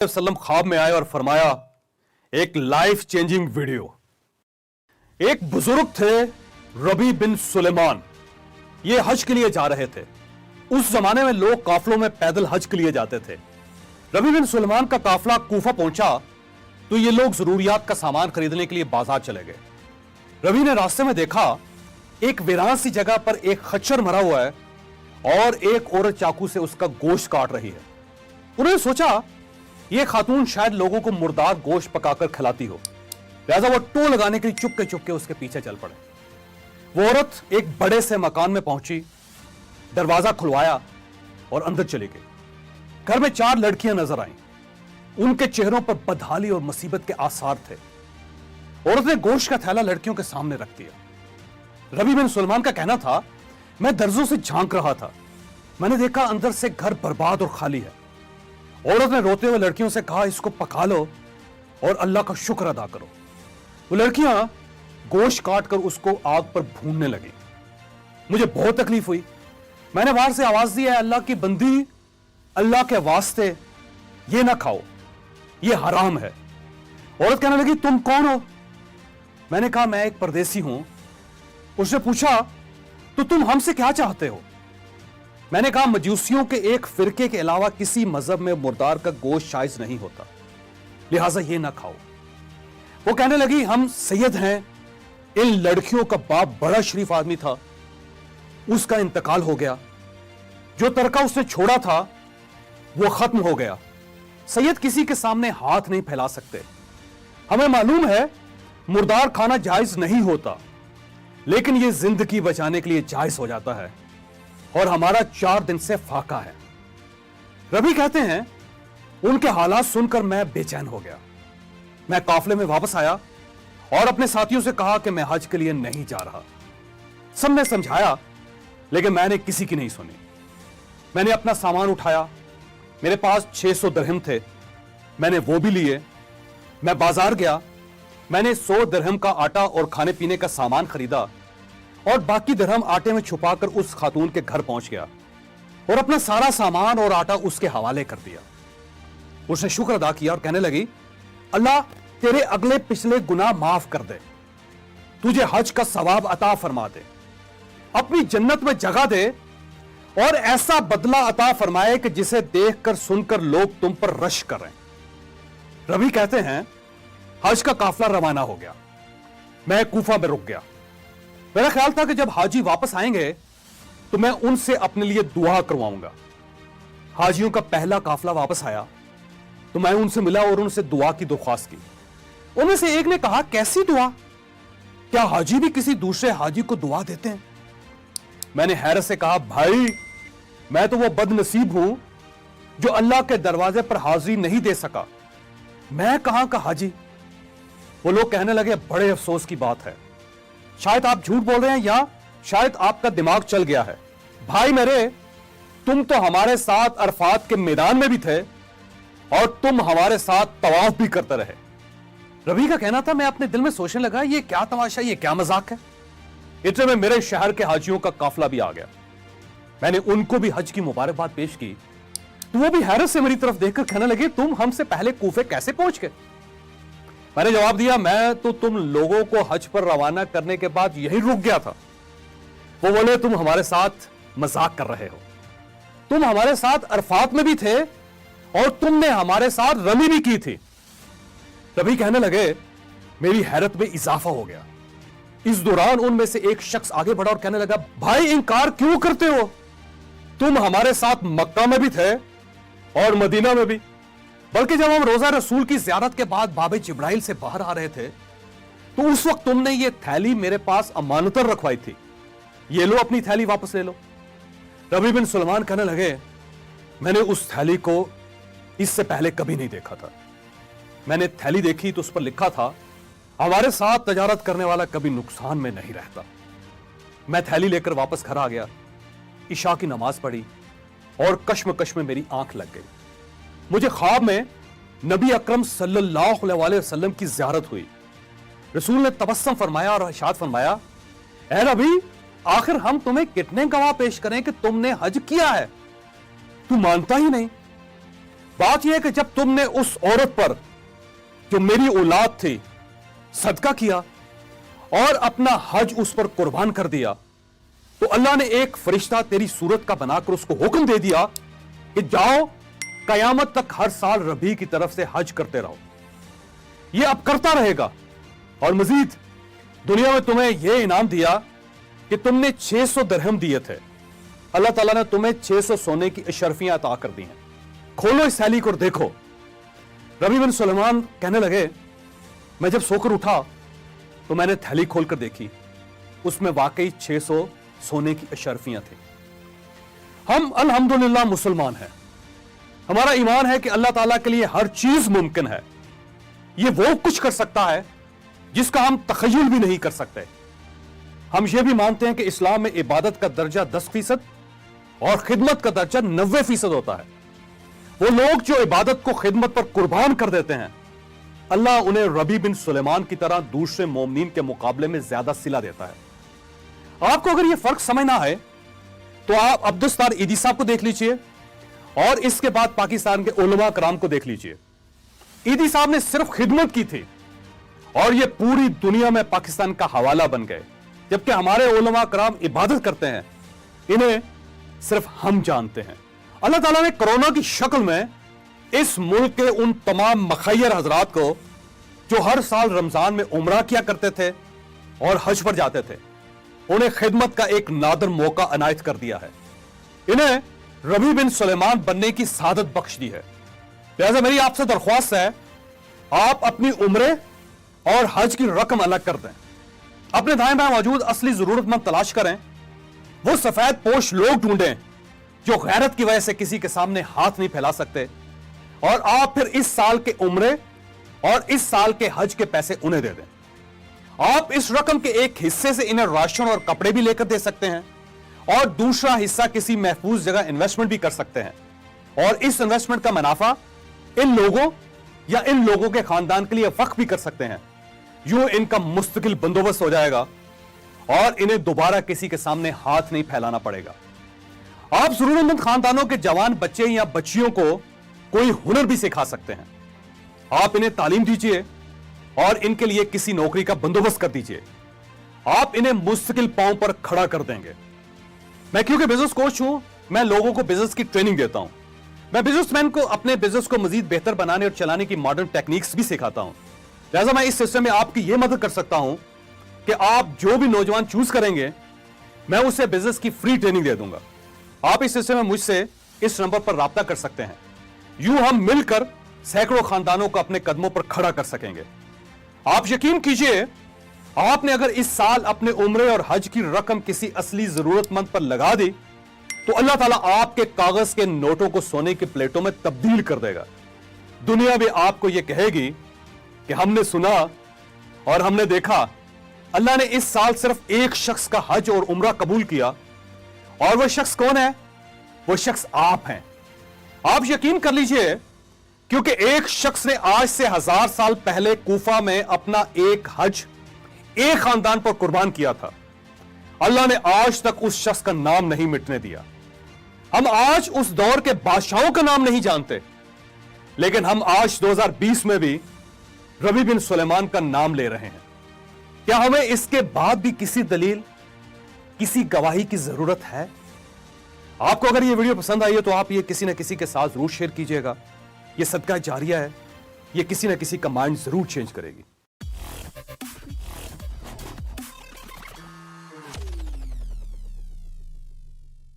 वसल्लम ख्वाब में आए और फरमाया एक लाइफ चेंजिंग वीडियो। एक बुजुर्ग थे रबी बिन सुलेमान, ये हज के लिए जा रहे थे। उस जमाने में लोग काफलों में पैदल हज के लिए जाते थे। रबी बिन सुलेमान का काफला कूफा पहुंचा तो ये लोग जरूरियात का सामान खरीदने के लिए बाजार चले गए। रबी ने रास्ते में देखा एक वीरान सी जगह पर एक खच्चर मरा हुआ है और एक औरत चाकू से उसका गोश्त काट रही है। उन्होंने सोचा यह खातून शायद लोगों को मुर्दार गोश्त पकाकर खिलाती हो, लिहाजा वो टो लगाने के लिए चुपके चुपके उसके पीछे चल पड़े। वो औरत एक बड़े से मकान में पहुंची, दरवाजा खुलवाया और अंदर चली गई। घर में 4 लड़कियां नजर आईं। उनके चेहरों पर बदहाली और मुसीबत के आसार थे। औरत ने गोश्त का थैला लड़कियों के सामने रख दिया। रबी बिन सुलेमान का कहना था, मैं दर्जों से झांक रहा था, मैंने देखा अंदर से घर बर्बाद और खाली है। औरत ने रोते हुए लड़कियों से कहा, इसको पका लो और अल्लाह का शुक्र अदा करो। वो लड़कियां गोश्त काट कर उसको आग पर भूनने लगी। मुझे बहुत तकलीफ हुई। मैंने बाहर से आवाज दी, है अल्लाह की बंदी, अल्लाह के वास्ते ये ना खाओ, ये हराम है। औरत कहने लगी, तुम कौन हो? मैंने कहा, मैं एक परदेसी हूं। उसने पूछा, तो तुम हमसे क्या चाहते हो? मैंने कहा, मजूसियों के एक फिरके के अलावा किसी मजहब में मुर्दार का गोश्त जायज नहीं होता, लिहाजा ये ना खाओ। वो कहने लगी, हम सैयद हैं। इन लड़कियों का बाप बड़ा शरीफ आदमी था, उसका इंतकाल हो गया। जो तरका उसने छोड़ा था वो खत्म हो गया। सैयद किसी के सामने हाथ नहीं फैला सकते। हमें मालूम है मुर्दार खाना जायज नहीं होता, लेकिन यह जिंदगी बचाने के लिए जायज हो जाता है और हमारा 4 दिन से फाका है। रबी कहते हैं, उनके हालात सुनकर मैं बेचैन हो गया। मैं काफले में वापस आया और अपने साथियों से कहा कि मैं हज के लिए नहीं जा रहा। सबने समझाया, लेकिन मैंने किसी की नहीं सुनी। मैंने अपना सामान उठाया, मेरे पास 600 दिरहम थे, मैंने वो भी लिए। मैं बाजार गया, मैंने 100 दिरहम का आटा और खाने पीने का सामान खरीदा और बाकी दिरहम आटे में छुपाकर उस खातून के घर पहुंच गया और अपना सारा सामान और आटा उसके हवाले कर दिया। उसने शुक्र अदा किया और कहने लगी, अल्लाह तेरे अगले पिछले गुनाह माफ कर दे, तुझे हज का सवाब अता फरमा दे, अपनी जन्नत में जगह दे और ऐसा बदला अता फरमाए कि जिसे देखकर सुनकर लोग तुम पर रश करें। रबी कहते हैं, हज का काफला रवाना हो गया। मैं कूफा में रुक गया। मेरा ख्याल था कि जब हाजी वापस आएंगे तो मैं उनसे अपने लिए दुआ करवाऊंगा। हाजियों का पहला काफला वापस आया तो मैं उनसे मिला और उनसे दुआ की दरख्वास्त की। उनमें से एक ने कहा, कैसी दुआ? क्या हाजी भी किसी दूसरे हाजी को दुआ देते हैं? मैंने हैरत से कहा, भाई मैं तो वो बदनसीब हूं जो अल्लाह के दरवाजे पर हाजिरी नहीं दे सका, मैं कहां का हाजी? वो लोग कहने लगे, बड़े अफसोस की बात है, शायद आप झूठ बोल रहे हैं या शायद आपका दिमाग चल गया है। भाई मेरे, तुम तो हमारे साथ अरफात के मैदान में भी थे और तुम हमारे साथ तवाफ भी करते रहे। रबी का कहना था, मैं अपने दिल में सोचने लगा, ये क्या तमाशा, ये क्या मजाक है। इतने में मेरे शहर के हाजियों का काफला भी आ गया। मैंने उनको भी हज की मुबारकबाद पेश की तो वो भी हैरत से मेरी तरफ देखकर कहने लगे, तुम हमसे पहले कूफे कैसे पहुंच गए? मैंने जवाब दिया, मैं तो तुम लोगों को हज पर रवाना करने के बाद यहीं रुक गया था। वो बोले, तुम हमारे साथ मजाक कर रहे हो, तुम हमारे साथ अरफात में भी थे और तुमने हमारे साथ रमी भी की थी। तभी कहने लगे, मेरी हैरत में इजाफा हो गया। इस दौरान उनमें से एक शख्स आगे बढ़ा और कहने लगा, भाई इनकार क्यों करते हो? तुम हमारे साथ मक्का में भी थे और मदीना में भी, बल्कि जब हम रोजा रसूल की ज़ियारत के बाद बाबे जिब्राइल से बाहर आ रहे थे तो उस वक्त तुमने ये थैली मेरे पास अमानतन रखवाई थी, ये लो अपनी थैली वापस ले लो। रबी बिन सुलेमान कहने लगे, मैंने उस थैली को इससे पहले कभी नहीं देखा था। मैंने थैली देखी तो उस पर लिखा था, हमारे साथ तजारत करने वाला कभी नुकसान में नहीं रहता। मैं थैली लेकर वापस घर आ गया, इशा की नमाज पढ़ी और कश्मकश में मेरी आंख लग गई। मुझे ख्वाब में नबी अकरम सल्लल्लाहु अलैहि वसल्लम की ज़ियारत हुई। रसूल ने तबस्सुम फरमाया और इरशाद फरमाया, ऐ नबी, आखिर हम तुम्हें कितने गवाह पेश करें कि तुमने हज किया है? तू मानता ही नहीं। बात यह है कि जब तुमने उस औरत पर जो मेरी औलाद थी सदका किया और अपना हज उस पर कुर्बान कर दिया, तो अल्लाह ने एक फरिश्ता तेरी सूरत का बनाकर उसको हुक्म दे दिया कि जाओ कयामत तक हर साल रबी की तरफ से हज करते रहो। यह अब करता रहेगा। और मजीद दुनिया में तुम्हें यह इनाम दिया कि तुमने 600 दिरहम दिए थे, अल्लाह ताला ने तुम्हें 600 सोने की अशरफियां अता कर दी हैं। खोलो इस थैली को और देखो। रबी बिन सुलेमान कहने लगे, मैं जब सोकर उठा तो मैंने थैली खोलकर देखी, उसमें वाकई 600 सोने की अशरफियां थी। हम अल्हम्दुलिल्लाह मुसलमान हैं। हमारा ईमान है कि अल्लाह ताला के लिए हर चीज मुमकिन है। ये वो कुछ कर सकता है जिसका हम तखय्युल भी नहीं कर सकते। हम ये भी मानते हैं कि इस्लाम में इबादत का दर्जा 10% और खिदमत का दर्जा 90% होता है। वो लोग जो इबादत को खिदमत पर कुर्बान कर देते हैं, अल्लाह उन्हें रबी बिन सुलेमान की तरह दूसरे मोमिनीन के मुकाबले में ज्यादा सिला देता है। आपको अगर यह फर्क समझना है तो आप अब्दुस्तार ईदी साहब को देख लीजिए और इसके बाद पाकिस्तान के उलमा कराम को देख लीजिए। ईदी साहब ने सिर्फ खिदमत की थी और ये पूरी दुनिया में पाकिस्तान का हवाला बन गए, जबकि हमारे उलमा कराम इबादत करते हैं, इन्हें सिर्फ हम जानते हैं। अल्लाह ताला ने कोरोना की शक्ल में इस मुल्क के उन तमाम मखैयर हजरात को जो हर साल रमजान में उम्रा किया करते थे और हज पर जाते थे, उन्हें खिदमत का एक नादर मौका अनायत कर दिया है। इन्हें रबी बिन सुलेमान बनने की सादत बख्श दी है। लिहाजा मेरी आपसे दरख्वास्त है, आप अपनी उम्रे और हज की रकम अलग कर दें। अपने दाएं बाएं मौजूद असली जरूरतमंद तलाश करें। वो सफेद पोश लोग ढूंढें जो गैरत की वजह से किसी के सामने हाथ नहीं फैला सकते, और आप फिर इस साल के उम्रे और इस साल के हज के पैसे उन्हें दे दें। आप इस रकम के एक हिस्से से इन्हें राशन और कपड़े भी लेकर दे सकते हैं और दूसरा हिस्सा किसी महफूज जगह इन्वेस्टमेंट भी कर सकते हैं, और इस इन्वेस्टमेंट का मुनाफा इन लोगों या इन लोगों के खानदान के लिए वक्फ भी कर सकते हैं। यूं इनका मुस्तकिल बंदोबस्त हो जाएगा और इन्हें दोबारा किसी के सामने हाथ नहीं फैलाना पड़ेगा। आप जरूरतमंद खानदानों के जवान बच्चे या बच्चियों को कोई हुनर भी सिखा सकते हैं। आप इन्हें तालीम दीजिए और इनके लिए किसी नौकरी का बंदोबस्त कर दीजिए। आप इन्हें मुस्तकिल पांव पर खड़ा कर देंगे। मैं क्योंकि बिजनेस कोच हूं, मैं लोगों को बिजनेस की ट्रेनिंग देता हूं। मैं बिजनेसमैन को अपने बिजनेस को मजीद बेहतर बनाने और चलाने की मॉडर्न टेक्निक्स भी सिखाता हूं। लिहाजा मैं इस सिलसिले में आपकी यह मदद कर सकता हूं कि आप जो भी नौजवान चूज करेंगे, मैं उसे बिजनेस की फ्री ट्रेनिंग दे दूंगा। आप इस सिलसिले में मुझसे इस नंबर पर राब्ता कर सकते हैं। यूं हम मिलकर सैकड़ों खानदानों को अपने कदमों पर खड़ा कर सकेंगे। आप यकीन कीजिए, आपने अगर इस साल अपने उम्रे और हज की रकम किसी असली जरूरतमंद पर लगा दी तो अल्लाह ताला आपके कागज के नोटों को सोने की प्लेटों में तब्दील कर देगा। दुनिया भी आपको यह कहेगी कि हमने सुना और हमने देखा, अल्लाह ने इस साल सिर्फ एक शख्स का हज और उम्रा कबूल किया, और वह शख्स कौन है? वह शख्स आप हैं। आप यकीन कर लीजिए, क्योंकि एक शख्स ने आज से 1000 साल पहले कूफा में अपना एक हज एक खानदान पर कुर्बान किया था। अल्लाह ने आज तक उस शख्स का नाम नहीं मिटने दिया। हम आज उस दौर के बादशाहों का नाम नहीं जानते, लेकिन हम आज 2020 में भी रबी बिन सुलेमान का नाम ले रहे हैं। क्या हमें इसके बाद भी किसी दलील, किसी गवाही की जरूरत है? आपको अगर यह वीडियो पसंद आई है तो आप ये किसी न किसी के साथ जरूर शेयर कीजिएगा। यह सदका जारिया है, यह किसी न किसी का माइंड जरूर चेंज करेगी।